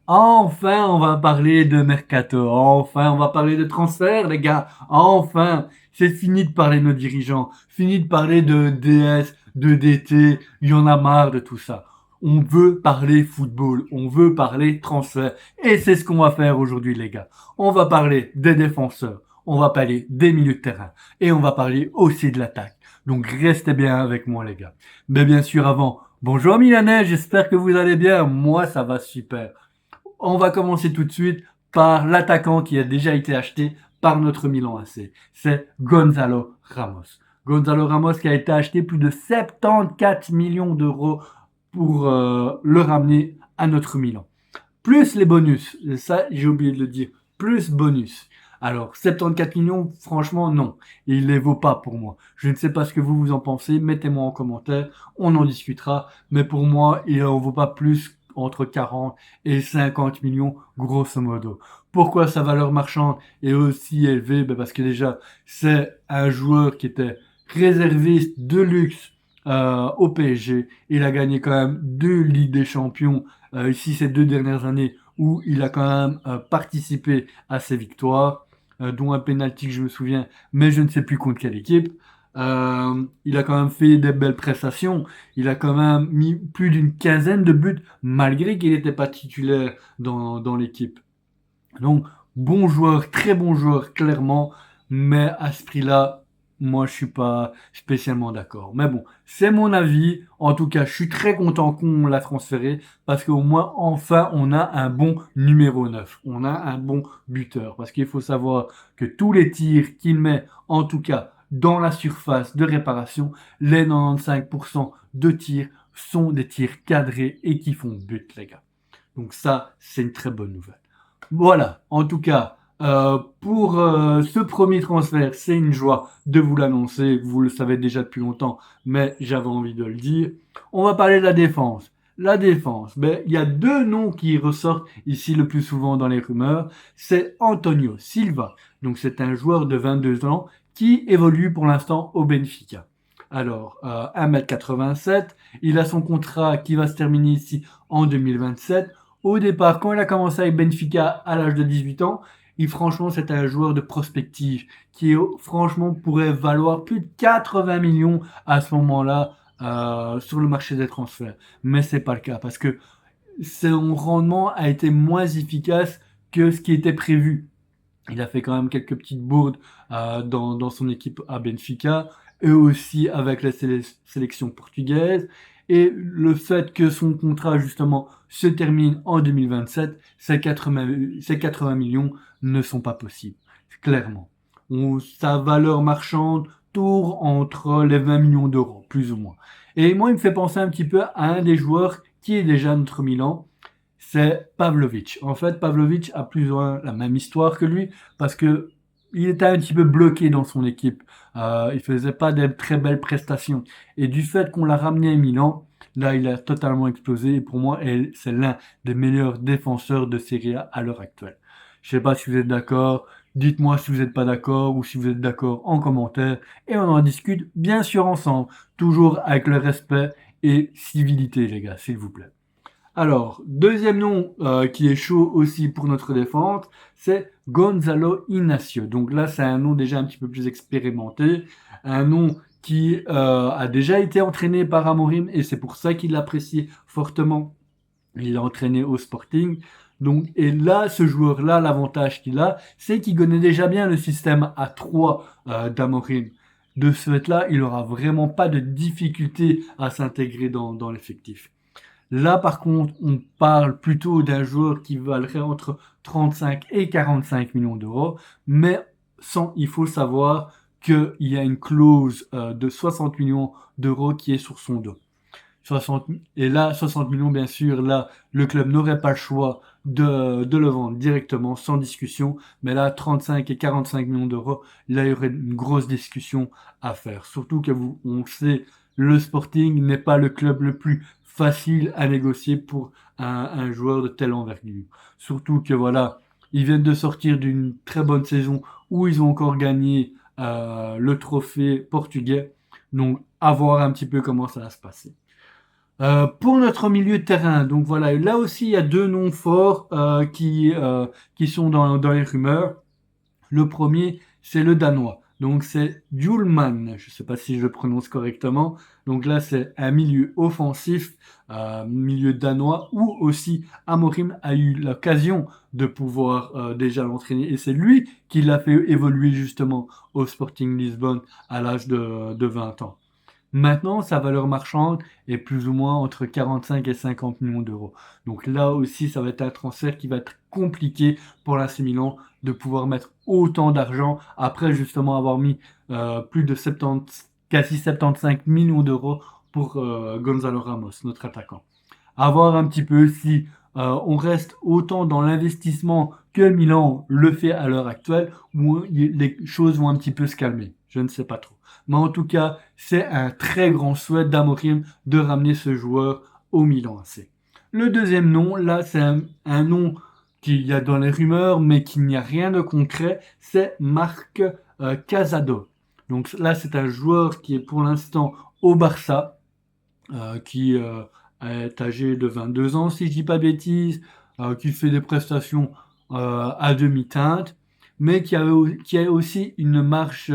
Enfin, on va parler de mercato. Enfin, on va parler de transfert, les gars. Enfin, c'est fini de parler de nos dirigeants. Fini de parler de DS, de DT. Il y en a marre de tout ça. On veut parler football. On veut parler transfert. Et c'est ce qu'on va faire aujourd'hui, les gars. On va parler des défenseurs. On va parler des milieux de terrain. Et on va parler aussi de l'attaque. Donc, restez bien avec moi, les gars. Mais bien sûr, avant, bonjour Milanais, j'espère que vous allez bien. Moi, ça va super. On va commencer tout de suite par l'attaquant qui a déjà été acheté par notre Milan AC. C'est Gonzalo Ramos. Gonzalo Ramos qui a été acheté plus de 74 millions d'euros pour le ramener à notre Milan. Plus les bonus, ça j'ai oublié de le dire, plus bonus. Alors 74 millions, franchement non, il les vaut pas pour moi. Je ne sais pas ce que vous en pensez, mettez-moi en commentaire, on en discutera, mais pour moi il en vaut pas plus entre 40 et 50 millions grosso modo. Pourquoi sa valeur marchande est aussi élevée? Ben parce que déjà c'est un joueur qui était réserviste de luxe au PSG. Il a gagné quand même 2 Ligues des Champions ici ces 2 dernières années où il a quand même participé à ces victoires, dont un penalty que je me souviens, mais je ne sais plus contre quelle équipe. Il a quand même fait des belles prestations. Il a quand même mis plus d'une quinzaine de buts, malgré qu'il n'était pas titulaire dans l'équipe. Donc, bon joueur, très bon joueur, clairement, mais à ce prix-là, moi, je suis pas spécialement d'accord. Mais bon, c'est mon avis. En tout cas, je suis très content qu'on l'a transféré parce qu'au moins, enfin, on a un bon numéro 9. On a un bon buteur. Parce qu'il faut savoir que tous les tirs qu'il met, en tout cas, dans la surface de réparation, les 95% de tirs sont des tirs cadrés et qui font but, les gars. Donc ça, c'est une très bonne nouvelle. Voilà, en tout cas, pour ce premier transfert, c'est une joie de vous l'annoncer. Vous le savez déjà depuis longtemps, mais j'avais envie de le dire. On va parler de la défense. La défense, ben, il y a 2 noms qui ressortent ici le plus souvent dans les rumeurs. C'est Antonio Silva. Donc c'est un joueur de 22 ans qui évolue pour l'instant au Benfica. Alors, 1,87 m, il a son contrat qui va se terminer ici en 2027. Au départ, quand il a commencé avec Benfica à l'âge de 18 ans, franchement, c'était un joueur de prospective qui, franchement, pourrait valoir plus de 80 millions à ce moment-là sur le marché des transferts. Mais c'est pas le cas parce que son rendement a été moins efficace que ce qui était prévu. Il a fait quand même quelques petites bourdes dans son équipe à Benfica et aussi avec la sélection portugaise. Et le fait que son contrat justement se termine en 2027, ces 80 millions ne sont pas possibles, clairement. Sa valeur marchande tourne entre les 20 millions d'euros, plus ou moins. Et moi, il me fait penser un petit peu à un des joueurs qui est déjà notre Milan, c'est Pavlovic. En fait, Pavlovic a plus ou moins la même histoire que lui parce que il était un petit peu bloqué dans son équipe. Il faisait pas des très belles prestations. Et du fait qu'on l'a ramené à Milan, là, il a totalement explosé. Et pour moi, c'est l'un des meilleurs défenseurs de Serie A à l'heure actuelle. Je sais pas si vous êtes d'accord. Dites-moi si vous n'êtes pas d'accord ou si vous êtes d'accord en commentaire. Et on en discute bien sûr ensemble. Toujours avec le respect et civilité, les gars, s'il vous plaît. Alors, deuxième nom qui est chaud aussi pour notre défense, c'est Gonzalo Inacio. Donc là, c'est un nom déjà un petit peu plus expérimenté, un nom qui a déjà été entraîné par Amorim et c'est pour ça qu'il l'apprécie fortement. Il l'a entraîné au Sporting. Donc, et là, ce joueur-là, l'avantage qu'il a, c'est qu'il connaît déjà bien le système A3 d'Amorim. De ce fait-là, il aura vraiment pas de difficulté à s'intégrer dans l'effectif. Là, par contre, on parle plutôt d'un joueur qui valerait entre 35 et 45 millions d'euros, mais il faut savoir qu'il y a une clause de 60 millions d'euros qui est sur son dos. 60, et là, 60 millions, bien sûr, là, le club n'aurait pas le choix de le vendre directement, sans discussion. Mais là, 35 et 45 millions d'euros, là, il y aurait une grosse discussion à faire. Surtout que on sait, le Sporting n'est pas le club le plus facile à négocier pour un joueur de telle envergure. Surtout que voilà, ils viennent de sortir d'une très bonne saison où ils ont encore gagné le trophée portugais. Donc, à voir un petit peu comment ça va se passer. Pour notre milieu de terrain, donc voilà, là aussi il y a deux noms forts qui sont dans les rumeurs. Le premier, c'est le danois. Donc c'est Hjulman, je ne sais pas si je le prononce correctement. Donc là, c'est un milieu offensif, milieu danois, où aussi Amorim a eu l'occasion de pouvoir déjà l'entraîner. Et c'est lui qui l'a fait évoluer justement au Sporting Lisbonne à l'âge de 20 ans. Maintenant, sa valeur marchande est plus ou moins entre 45 et 50 millions d'euros. Donc là aussi, ça va être un transfert qui va être compliqué pour l'AC Milan de pouvoir mettre autant d'argent après justement avoir mis plus de 70, quasi 75 millions d'euros pour Gonzalo Ramos, notre attaquant. À voir un petit peu si on reste autant dans l'investissement que Milan le fait à l'heure actuelle ou les choses vont un petit peu se calmer. Je ne sais pas trop. Mais en tout cas, c'est un très grand souhait d'Amorim de ramener ce joueur au Milan AC. Le deuxième nom, là, c'est un nom qu'il y a dans les rumeurs, mais qu'il n'y a rien de concret, c'est Marc Casado. Donc là, c'est un joueur qui est pour l'instant au Barça, qui est âgé de 22 ans, si je dis pas de bêtises, qui fait des prestations à demi-teinte, mais qui a aussi une marche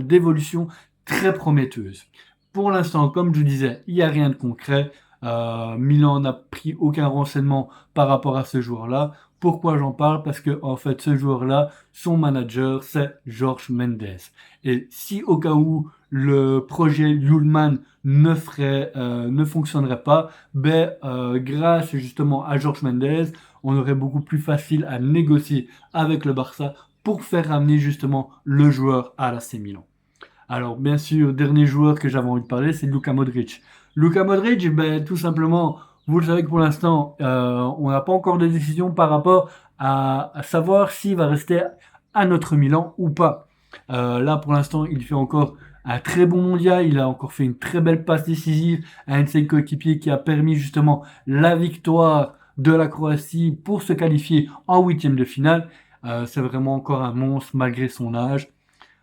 d'évolution très prometteuse. Pour l'instant, comme je vous disais, il n'y a rien de concret. Milan n'a pris aucun renseignement par rapport à ce joueur-là. Pourquoi j'en parle? Parce que en fait, ce joueur-là, son manager, c'est Jorge Mendes. Et si au cas où le projet Yulman ne fonctionnerait pas, grâce justement à Jorge Mendes, on aurait beaucoup plus facile à négocier avec le Barça pour faire ramener justement le joueur à l'AC Milan. Alors, bien sûr, dernier joueur que j'avais envie de parler, c'est Luka Modric. Luka Modric, tout simplement, vous le savez que pour l'instant, on n'a pas encore de décision par rapport à savoir s'il va rester à notre Milan ou pas. Là, pour l'instant, il fait encore un très bon mondial. Il a encore fait une très belle passe décisive à un de ses coéquipiers qui a permis justement la victoire de la Croatie pour se qualifier en huitième de finale. C'est vraiment encore un monstre malgré son âge.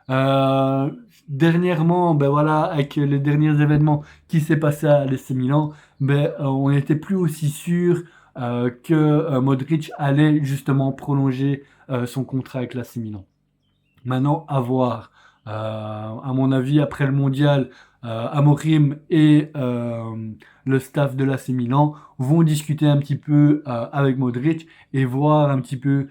Euh, Dernièrement, voilà, avec les derniers événements qui s'est passé à l'AC Milan, on n'était plus aussi sûr que Modric allait justement prolonger son contrat avec l'AC Milan. Maintenant, à voir. À mon avis, après le mondial, Amorim et le staff de l'AC Milan vont discuter un petit peu avec Modric et voir un petit peu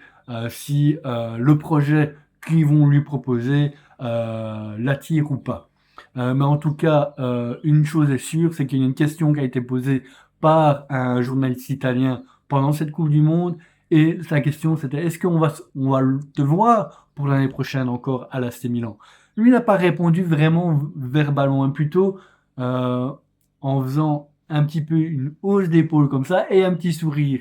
si le projet qu'ils vont lui proposer l'attire ou pas. Mais en tout cas, une chose est sûre, c'est qu'il y a une question qui a été posée par un journaliste italien pendant cette Coupe du Monde. Et sa question, c'était est-ce on va te voir pour l'année prochaine encore à l'AC Milan? Lui n'a pas répondu vraiment verbalement, hein, plutôt euh, en faisant un petit peu une hausse d'épaule comme ça et un petit sourire.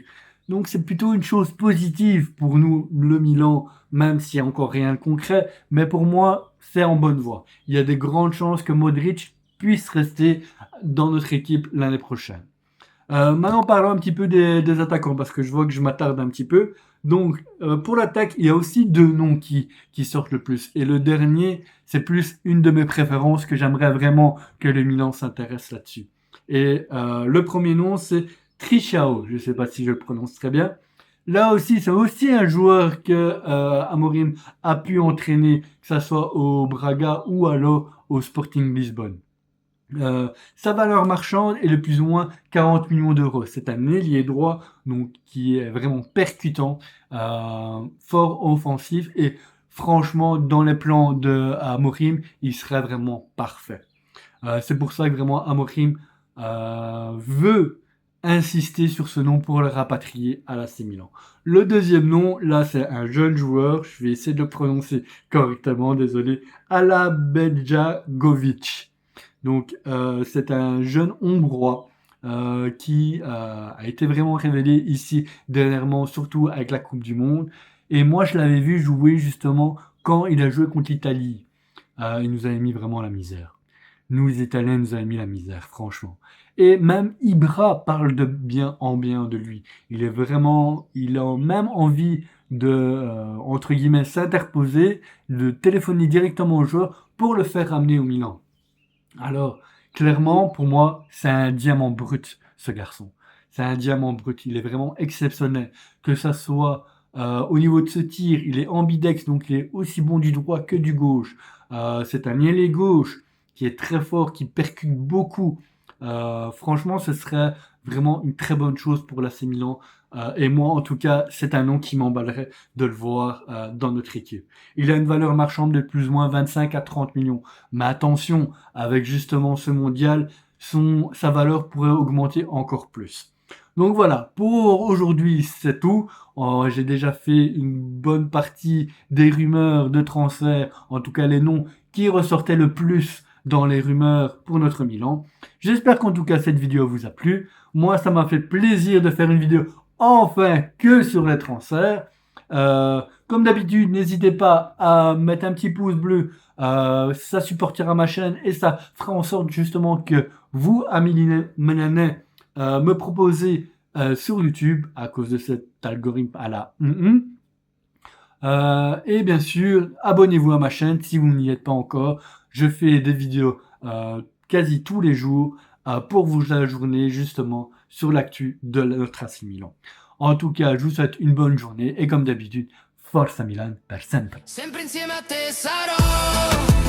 Donc c'est plutôt une chose positive pour nous, le Milan, même s'il n'y a encore rien de concret. Mais pour moi, c'est en bonne voie. Il y a des grandes chances que Modric puisse rester dans notre équipe l'année prochaine. Maintenant, parlons un petit peu des attaquants, parce que je vois que je m'attarde un petit peu. Donc, pour l'attaque, il y a aussi deux noms qui sortent le plus. Et le dernier, c'est plus une de mes préférences que j'aimerais vraiment que le Milan s'intéresse là-dessus. Et le premier nom, c'est Trichao. Je ne sais pas si je le prononce très bien. Là aussi, c'est aussi un joueur que Amorim a pu entraîner, que ce soit au Braga ou alors au Sporting Lisbonne. Sa valeur marchande est de plus ou moins 40 millions d'euros. C'est un ailier droit donc qui est vraiment percutant, fort offensif et franchement dans les plans de Amorim, il serait vraiment parfait. C'est pour ça que vraiment Amorim veut insister sur ce nom pour le rapatrier à l'AC Milan. Le deuxième nom, là c'est un jeune joueur, je vais essayer de le prononcer correctement, désolé, Alabedjagovic. Donc, c'est un jeune Hongrois qui a été vraiment révélé ici dernièrement, surtout avec la Coupe du Monde. Et moi, je l'avais vu jouer justement quand il a joué contre l'Italie. Il nous avait mis vraiment la misère. Nous, les Italiens, nous avait mis la misère, franchement. Et même Ibra parle de bien de lui. Il a même envie de, entre guillemets, s'interposer, de téléphoner directement au joueur pour le faire ramener au Milan. Alors, Clairement, pour moi, c'est un diamant brut, ce garçon. C'est un diamant brut. Il est vraiment exceptionnel. Que ça soit au niveau de ce tir, il est ambidex, donc il est aussi bon du droit que du gauche. C'est un ailier gauche qui est très fort, qui percute beaucoup. Franchement, ce serait vraiment une très bonne chose pour l'AC Milan. Et moi, en tout cas, c'est un nom qui m'emballerait de le voir dans notre équipe. Il a une valeur marchande de plus ou moins 25 à 30 millions. Mais attention, avec justement ce mondial, sa valeur pourrait augmenter encore plus. Donc voilà, pour aujourd'hui, c'est tout. J'ai déjà fait une bonne partie des rumeurs de transfert, en tout cas les noms qui ressortaient le plus dans les rumeurs pour notre Milan. J'espère qu'en tout cas cette vidéo vous a plu. Moi, ça m'a fait plaisir de faire une vidéo enfin que sur les transferts. Comme d'habitude, n'hésitez pas à mettre un petit pouce bleu, ça supportera ma chaîne et ça fera en sorte justement que vous, amis milanais, me proposez sur YouTube à cause de cet algorithme à la et bien sûr, abonnez-vous à ma chaîne si vous n'y êtes pas encore. Je fais des vidéos quasi tous les jours pour vous ajourner justement sur l'actu de notre AC Milan. En tout cas, je vous souhaite une bonne journée et comme d'habitude, Forza Milan per sempre. Sempre insieme a te sarò.